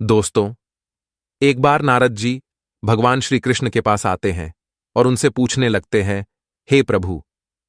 दोस्तों, एक बार नारद जी भगवान श्री कृष्ण के पास आते हैं और उनसे पूछने लगते हैं, हे प्रभु,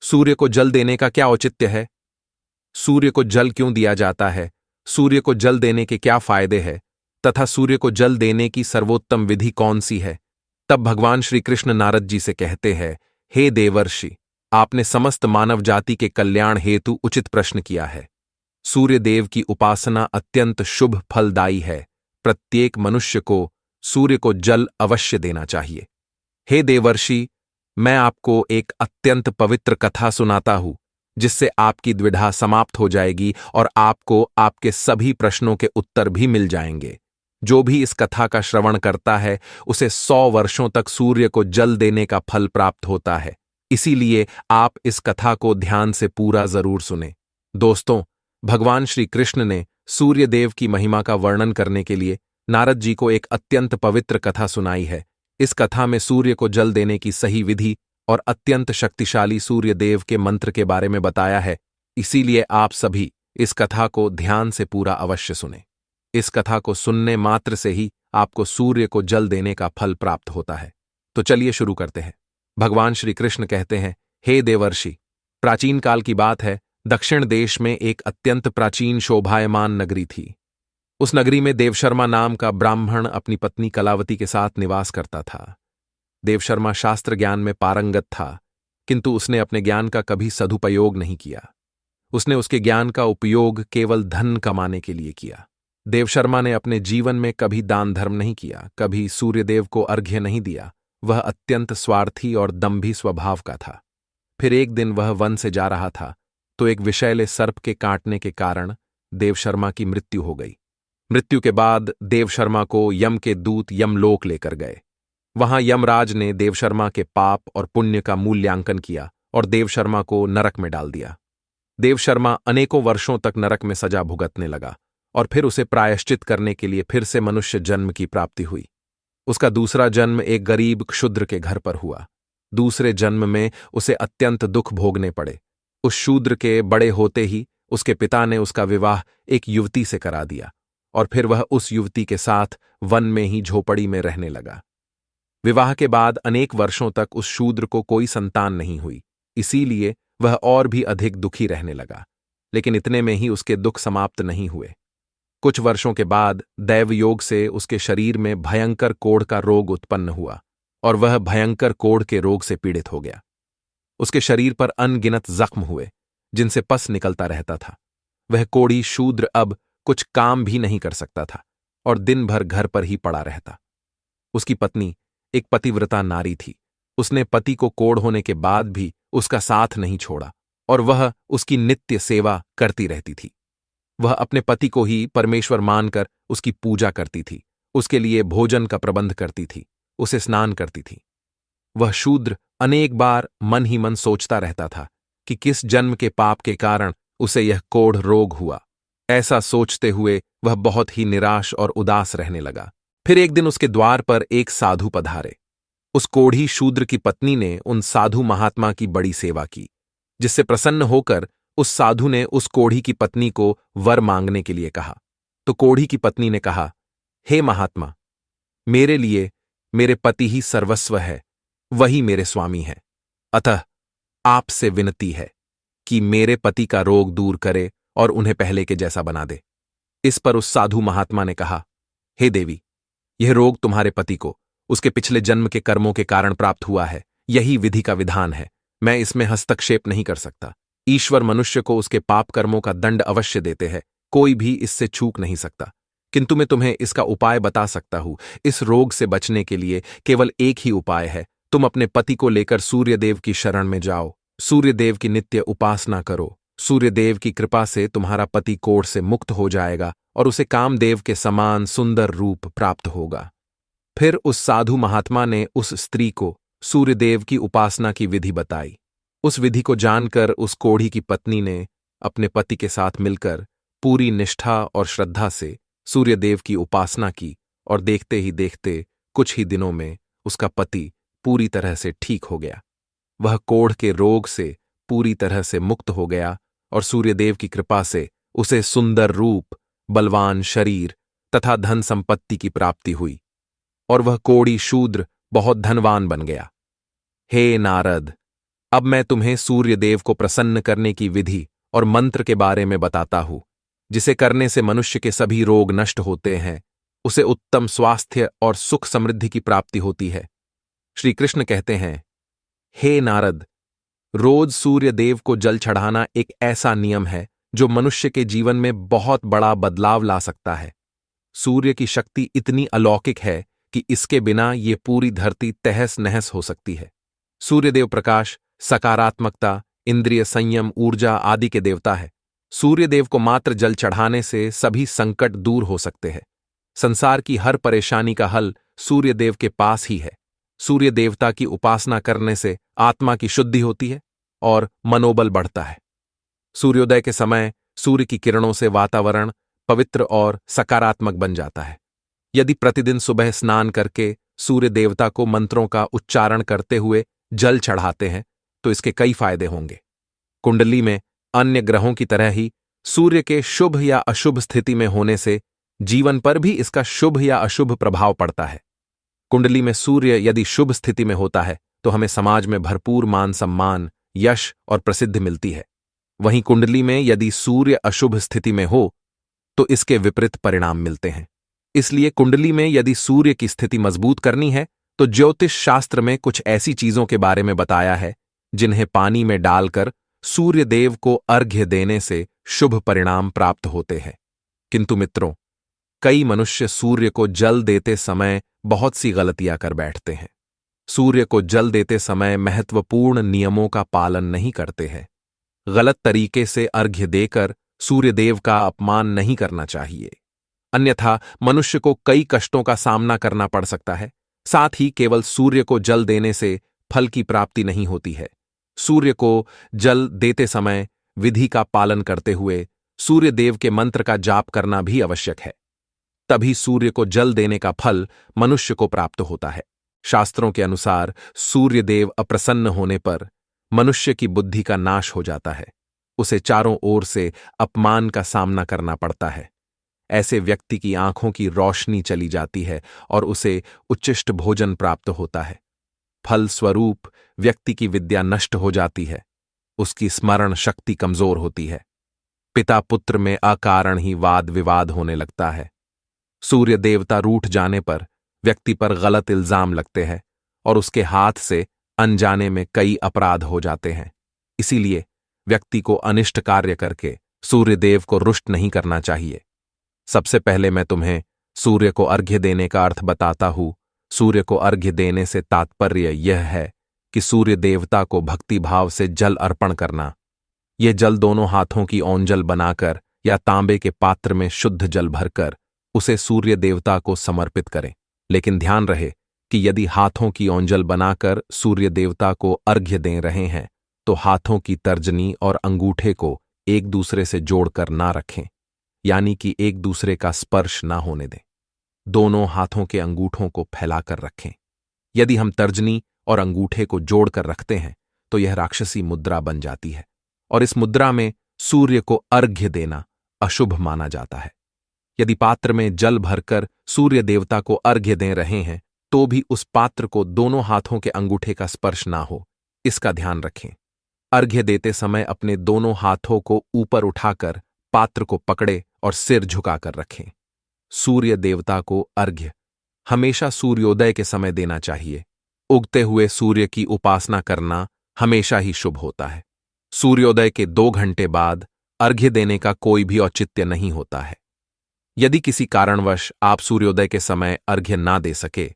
सूर्य को जल देने का क्या औचित्य है? सूर्य को जल क्यों दिया जाता है? सूर्य को जल देने के क्या फायदे हैं? तथा सूर्य को जल देने की सर्वोत्तम विधि कौन सी है? तब भगवान श्री कृष्ण नारद जी से कहते हैं, हे देवर्षि, आपने समस्त मानव जाति के कल्याण हेतु उचित प्रश्न किया है। सूर्य देव की उपासना अत्यंत शुभ फलदायी है। प्रत्येक मनुष्य को सूर्य को जल अवश्य देना चाहिए। हे देवर्षि, मैं आपको एक अत्यंत पवित्र कथा सुनाता हूं, जिससे आपकी द्विधा समाप्त हो जाएगी और आपको आपके सभी प्रश्नों के उत्तर भी मिल जाएंगे। जो भी इस कथा का श्रवण करता है, उसे 100 वर्षों तक सूर्य को जल देने का फल प्राप्त होता है। इसीलिए आप इस कथा को ध्यान से पूरा जरूर सुने। दोस्तों, भगवान श्री कृष्ण ने सूर्य देव की महिमा का वर्णन करने के लिए नारद जी को एक अत्यंत पवित्र कथा सुनाई है। इस कथा में सूर्य को जल देने की सही विधि और अत्यंत शक्तिशाली सूर्य देव के मंत्र के बारे में बताया है। इसीलिए आप सभी इस कथा को ध्यान से पूरा अवश्य सुने। इस कथा को सुनने मात्र से ही आपको सूर्य को जल देने का फल प्राप्त होता है। तो चलिए शुरू करते हैं। भगवान श्री कृष्ण कहते हैं, हे देवर्षि, प्राचीन काल की बात है। दक्षिण देश में एक अत्यंत प्राचीन शोभायमान नगरी थी। उस नगरी में देवशर्मा नाम का ब्राह्मण अपनी पत्नी कलावती के साथ निवास करता था। देवशर्मा शास्त्र ज्ञान में पारंगत था, किंतु उसने अपने ज्ञान का कभी सदुपयोग नहीं किया। उसने उसके ज्ञान का उपयोग केवल धन कमाने के लिए किया। देवशर्मा ने अपने जीवन में कभी दान धर्म नहीं किया, कभी सूर्यदेव को अर्घ्य नहीं दिया। वह अत्यंत स्वार्थी और दंभी स्वभाव का था। फिर एक दिन वह वन से जा रहा था तो एक विषैले सर्प के काटने के कारण देवशर्मा की मृत्यु हो गई। मृत्यु के बाद देवशर्मा को यम के दूत यमलोक लेकर गए। वहां यमराज ने देवशर्मा के पाप और पुण्य का मूल्यांकन किया और देवशर्मा को नरक में डाल दिया। देवशर्मा अनेकों वर्षों तक नरक में सजा भुगतने लगा और फिर उसे प्रायश्चित करने के लिए फिर से मनुष्य जन्म की प्राप्ति हुई। उसका दूसरा जन्म एक गरीब क्षुद्र के घर पर हुआ। दूसरे जन्म में उसे अत्यंत दुख भोगने पड़े। उस शूद्र के बड़े होते ही उसके पिता ने उसका विवाह एक युवती से करा दिया और फिर वह उस युवती के साथ वन में ही झोपड़ी में रहने लगा। विवाह के बाद अनेक वर्षों तक उस शूद्र को कोई संतान नहीं हुई। इसीलिए वह और भी अधिक दुखी रहने लगा। लेकिन इतने में ही उसके दुख समाप्त नहीं हुए। कुछ वर्षों के बाद दैवयोग से उसके शरीर में भयंकर कोढ़ का रोग उत्पन्न हुआ और वह भयंकर कोढ़ के रोग से पीड़ित हो गया। उसके शरीर पर अनगिनत जख्म हुए, जिनसे पस निकलता रहता था। वह कोढ़ी शूद्र अब कुछ काम भी नहीं कर सकता था और दिन भर घर पर ही पड़ा रहता। उसकी पत्नी एक पतिव्रता नारी थी। उसने पति को कोढ़ होने के बाद भी उसका साथ नहीं छोड़ा और वह उसकी नित्य सेवा करती रहती थी। वह अपने पति को ही परमेश्वर मानकर उसकी पूजा करती थी, उसके लिए भोजन का प्रबंध करती थी, उसे स्नान करती थी। वह शूद्र अनेक बार मन ही मन सोचता रहता था कि किस जन्म के पाप के कारण उसे यह कोढ़ रोग हुआ। ऐसा सोचते हुए वह बहुत ही निराश और उदास रहने लगा। फिर एक दिन उसके द्वार पर एक साधु पधारे। उस कोढ़ी शूद्र की पत्नी ने उन साधु महात्मा की बड़ी सेवा की, जिससे प्रसन्न होकर उस साधु ने उस कोढ़ी की पत्नी को वर मांगने के लिए कहा। तो कोढ़ी की पत्नी ने कहा, हे महात्मा, मेरे लिए मेरे पति ही सर्वस्व है, वही मेरे स्वामी है। अतः आपसे विनती है कि मेरे पति का रोग दूर करे और उन्हें पहले के जैसा बना दे। इस पर उस साधु महात्मा ने कहा, हे देवी, यह रोग तुम्हारे पति को उसके पिछले जन्म के कर्मों के कारण प्राप्त हुआ है। यही विधि का विधान है। मैं इसमें हस्तक्षेप नहीं कर सकता। ईश्वर मनुष्य को उसके पाप कर्मों का दंड अवश्य देते हैं, कोई भी इससे चूक नहीं सकता। किंतु मैं तुम्हें इसका उपाय बता सकता हूं। इस रोग से बचने के लिए केवल एक ही उपाय है। तुम अपने पति को लेकर सूर्यदेव की शरण में जाओ, सूर्यदेव की नित्य उपासना करो। सूर्यदेव की कृपा से तुम्हारा पति कोढ़ से मुक्त हो जाएगा और उसे कामदेव के समान सुंदर रूप प्राप्त होगा। फिर उस साधु महात्मा ने उस स्त्री को सूर्यदेव की उपासना की विधि बताई। उस विधि को जानकर उस कोढ़ी की पत्नी ने अपने पति के साथ मिलकर पूरी निष्ठा और श्रद्धा से सूर्यदेव की उपासना की और देखते ही देखते कुछ ही दिनों में उसका पति पूरी तरह से ठीक हो गया। वह कोढ़ के रोग से पूरी तरह से मुक्त हो गया और सूर्यदेव की कृपा से उसे सुंदर रूप, बलवान शरीर, तथा धन संपत्ति की प्राप्ति हुई और वह कोढ़ी शूद्र बहुत धनवान बन गया। हे नारद, अब मैं तुम्हें सूर्यदेव को प्रसन्न करने की विधि और मंत्र के बारे में बताता हूं, जिसे करने से मनुष्य के सभी रोग नष्ट होते हैं, उसे उत्तम स्वास्थ्य और सुख समृद्धि की प्राप्ति होती है। श्री कृष्ण कहते हैं, हे नारद, रोज सूर्यदेव को जल चढ़ाना एक ऐसा नियम है जो मनुष्य के जीवन में बहुत बड़ा बदलाव ला सकता है। सूर्य की शक्ति इतनी अलौकिक है कि इसके बिना ये पूरी धरती तहस नहस हो सकती है। सूर्यदेव प्रकाश, सकारात्मकता, इंद्रिय संयम, ऊर्जा आदि के देवता है। सूर्यदेव को मात्र जल चढ़ाने से सभी संकट दूर हो सकते हैं। संसार की हर परेशानी का हल सूर्यदेव के पास ही है। सूर्य देवता की उपासना करने से आत्मा की शुद्धि होती है और मनोबल बढ़ता है। सूर्योदय के समय सूर्य की किरणों से वातावरण पवित्र और सकारात्मक बन जाता है। यदि प्रतिदिन सुबह स्नान करके सूर्य देवता को मंत्रों का उच्चारण करते हुए जल चढ़ाते हैं तो इसके कई फायदे होंगे। कुंडली में अन्य ग्रहों की तरह ही सूर्य के शुभ या अशुभ स्थिति में होने से जीवन पर भी इसका शुभ या अशुभ प्रभाव पड़ता है। कुंडली में सूर्य यदि शुभ स्थिति में होता है तो हमें समाज में भरपूर मान सम्मान, यश और प्रसिद्धि मिलती है। वहीं कुंडली में यदि सूर्य अशुभ स्थिति में हो तो इसके विपरीत परिणाम मिलते हैं। इसलिए कुंडली में यदि सूर्य की स्थिति मजबूत करनी है तो ज्योतिष शास्त्र में कुछ ऐसी चीजों के बारे में बताया है जिन्हें पानी में डालकर सूर्य देव को अर्घ्य देने से शुभ परिणाम प्राप्त होते हैं। किंतु मित्रों, कई मनुष्य सूर्य को जल देते समय बहुत सी गलतियां कर बैठते हैं। सूर्य को जल देते समय महत्वपूर्ण नियमों का पालन नहीं करते हैं। गलत तरीके से अर्घ्य देकर सूर्यदेव का अपमान नहीं करना चाहिए, अन्यथा मनुष्य को कई कष्टों का सामना करना पड़ सकता है। साथ ही केवल सूर्य को जल देने से फल की प्राप्ति नहीं होती है। सूर्य को जल देते समय विधि का पालन करते हुए सूर्यदेव के मंत्र का जाप करना भी आवश्यक है। तभी सूर्य को जल देने का फल मनुष्य को प्राप्त होता है। शास्त्रों के अनुसार सूर्यदेव अप्रसन्न होने पर मनुष्य की बुद्धि का नाश हो जाता है। उसे चारों ओर से अपमान का सामना करना पड़ता है। ऐसे व्यक्ति की आंखों की रोशनी चली जाती है और उसे उच्चिष्ट भोजन प्राप्त होता है। फल स्वरूप व्यक्ति की विद्या नष्ट हो जाती है। उसकी स्मरण शक्ति कमजोर होती है। पिता पुत्र में अकारण ही वाद विवाद होने लगता है। सूर्य देवता रूठ जाने पर व्यक्ति पर गलत इल्जाम लगते हैं और उसके हाथ से अनजाने में कई अपराध हो जाते हैं। इसीलिए व्यक्ति को अनिष्ट कार्य करके सूर्यदेव को रुष्ट नहीं करना चाहिए। सबसे पहले मैं तुम्हें सूर्य को अर्घ्य देने का अर्थ बताता हूं। सूर्य को अर्घ्य देने से तात्पर्य यह है कि सूर्य देवता को भक्ति भाव से जल अर्पण करना। यह जल दोनों हाथों की ओंजल बनाकर या तांबे के पात्र में शुद्ध जल भरकर उसे सूर्य देवता को समर्पित करें। लेकिन ध्यान रहे कि यदि हाथों की ओंजल बनाकर सूर्य देवता को अर्घ्य दे रहे हैं तो हाथों की तर्जनी और अंगूठे को एक दूसरे से जोड़कर ना रखें, यानी कि एक दूसरे का स्पर्श ना होने दें। दोनों हाथों के अंगूठों को फैलाकर रखें। यदि हम तर्जनी और अंगूठे को जोड़कर रखते हैं तो यह राक्षसी मुद्रा बन जाती है और इस मुद्रा में सूर्य को अर्घ्य देना अशुभ माना जाता है। यदि पात्र में जल भरकर सूर्य देवता को अर्घ्य दे रहे हैं तो भी उस पात्र को दोनों हाथों के अंगूठे का स्पर्श ना हो, इसका ध्यान रखें। अर्घ्य देते समय अपने दोनों हाथों को ऊपर उठाकर पात्र को पकड़े और सिर झुकाकर रखें। सूर्य देवता को अर्घ्य हमेशा सूर्योदय के समय देना चाहिए। उगते हुए सूर्य की उपासना करना हमेशा ही शुभ होता है। सूर्योदय के 2 घंटे बाद अर्घ्य देने का कोई भी औचित्य नहीं होता है। यदि किसी कारणवश आप सूर्योदय के समय अर्घ्य ना दे सके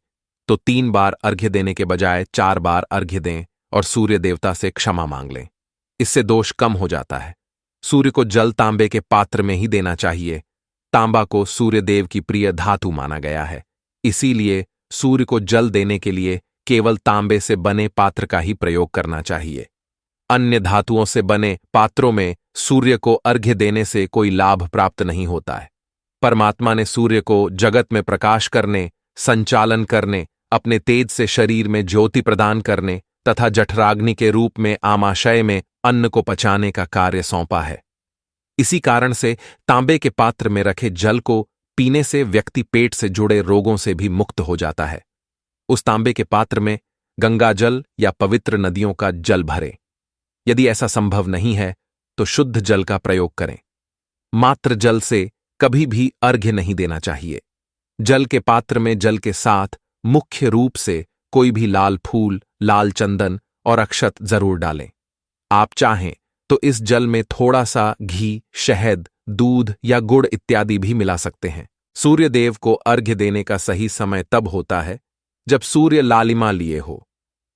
तो 3 बार अर्घ्य देने के बजाय 4 बार अर्घ्य दें और सूर्य देवता से क्षमा मांग लें। इससे दोष कम हो जाता है। सूर्य को जल तांबे के पात्र में ही देना चाहिए। तांबा को सूर्य देव की प्रिय धातु माना गया है, इसीलिए सूर्य को जल देने के लिए केवल तांबे से बने पात्र का ही प्रयोग करना चाहिए। अन्य धातुओं से बने पात्रों में सूर्य को अर्घ्य देने से कोई लाभ प्राप्त नहीं होता है। परमात्मा ने सूर्य को जगत में प्रकाश करने, संचालन करने, अपने तेज से शरीर में ज्योति प्रदान करने तथा जठराग्नि के रूप में आमाशय में अन्न को पचाने का कार्य सौंपा है। इसी कारण से तांबे के पात्र में रखे जल को पीने से व्यक्ति पेट से जुड़े रोगों से भी मुक्त हो जाता है। उस तांबे के पात्र में गंगा जल या पवित्र नदियों का जल भरें। यदि ऐसा संभव नहीं है तो शुद्ध जल का प्रयोग करें। मात्र जल से कभी भी अर्घ्य नहीं देना चाहिए। जल के पात्र में जल के साथ मुख्य रूप से कोई भी लाल फूल, लाल चंदन और अक्षत जरूर डालें। आप चाहें तो इस जल में थोड़ा सा घी, शहद, दूध या गुड़ इत्यादि भी मिला सकते हैं। सूर्य देव को अर्घ्य देने का सही समय तब होता है जब सूर्य लालिमा लिए हो,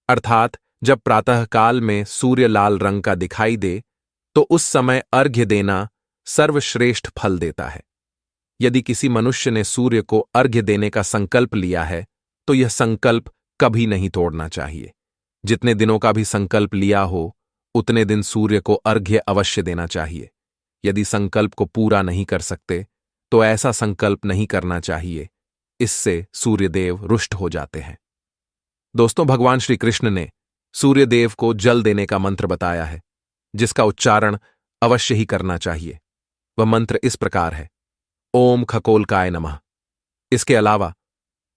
अर्थात जब प्रातःकाल में सूर्य लाल रंग का दिखाई दे तो उस समय अर्घ्य देना सर्वश्रेष्ठ फल देता है। यदि किसी मनुष्य ने सूर्य को अर्घ्य देने का संकल्प लिया है तो यह संकल्प कभी नहीं तोड़ना चाहिए। जितने दिनों का भी संकल्प लिया हो उतने दिन सूर्य को अर्घ्य अवश्य देना चाहिए। यदि संकल्प को पूरा नहीं कर सकते तो ऐसा संकल्प नहीं करना चाहिए, इससे सूर्यदेव रुष्ट हो जाते हैं। दोस्तों, भगवान श्री कृष्ण ने सूर्यदेव को जल देने का मंत्र बताया है, जिसका उच्चारण अवश्य ही करना चाहिए। वह मंत्र इस प्रकार है: ओम खकोलकाय नमः। इसके अलावा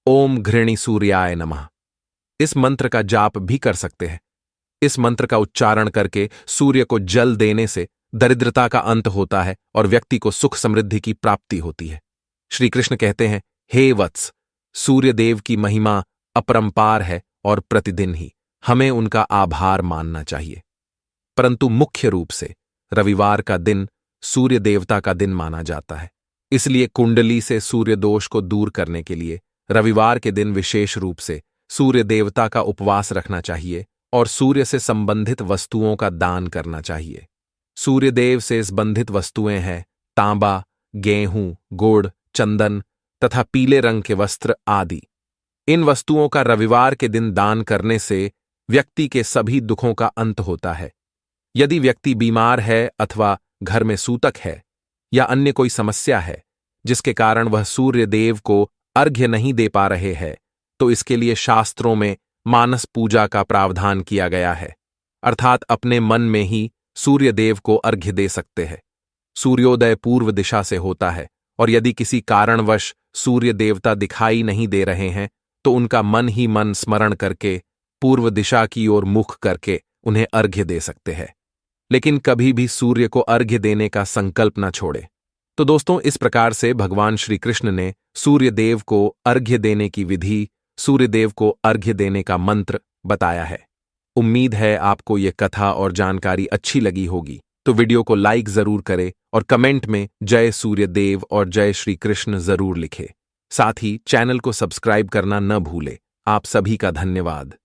ओम घृणी सूर्याय नमः। इस मंत्र का जाप भी कर सकते हैं। इस मंत्र का उच्चारण करके सूर्य को जल देने से दरिद्रता का अंत होता है और व्यक्ति को सुख समृद्धि की प्राप्ति होती है। श्री कृष्ण कहते हैं, हे वत्स, सूर्यदेव की महिमा अपरंपार है और प्रतिदिन ही हमें उनका आभार मानना चाहिए। परंतु मुख्य रूप से रविवार का दिन सूर्य देवता का दिन माना जाता है। इसलिए कुंडली से सूर्य दोष को दूर करने के लिए रविवार के दिन विशेष रूप से सूर्य देवता का उपवास रखना चाहिए और सूर्य से संबंधित वस्तुओं का दान करना चाहिए। सूर्यदेव से संबंधित वस्तुएं हैं तांबा, गेहूं, गुड़, चंदन तथा पीले रंग के वस्त्र आदि। इन वस्तुओं का रविवार के दिन दान करने से व्यक्ति के सभी दुखों का अंत होता है। यदि व्यक्ति बीमार है अथवा घर में सूतक है या अन्य कोई समस्या है जिसके कारण वह सूर्यदेव को अर्घ्य नहीं दे पा रहे हैं, तो इसके लिए शास्त्रों में मानस पूजा का प्रावधान किया गया है, अर्थात अपने मन में ही सूर्यदेव को अर्घ्य दे सकते हैं। सूर्योदय पूर्व दिशा से होता है और यदि किसी कारणवश सूर्य देवता दिखाई नहीं दे रहे हैं तो उनका मन ही मन स्मरण करके पूर्व दिशा की ओर मुख करके उन्हें अर्घ्य दे सकते हैं। लेकिन कभी भी सूर्य को अर्घ्य देने का संकल्प न छोड़े। तो दोस्तों, इस प्रकार से भगवान श्री कृष्ण ने सूर्यदेव को अर्घ्य देने की विधि, सूर्यदेव को अर्घ्य देने का मंत्र बताया है। उम्मीद है आपको यह कथा और जानकारी अच्छी लगी होगी। तो वीडियो को लाइक जरूर करें और कमेंट में जय सूर्यदेव और जय श्री कृष्ण जरूर लिखें। साथ ही चैनल को सब्सक्राइब करना न भूलें। आप सभी का धन्यवाद।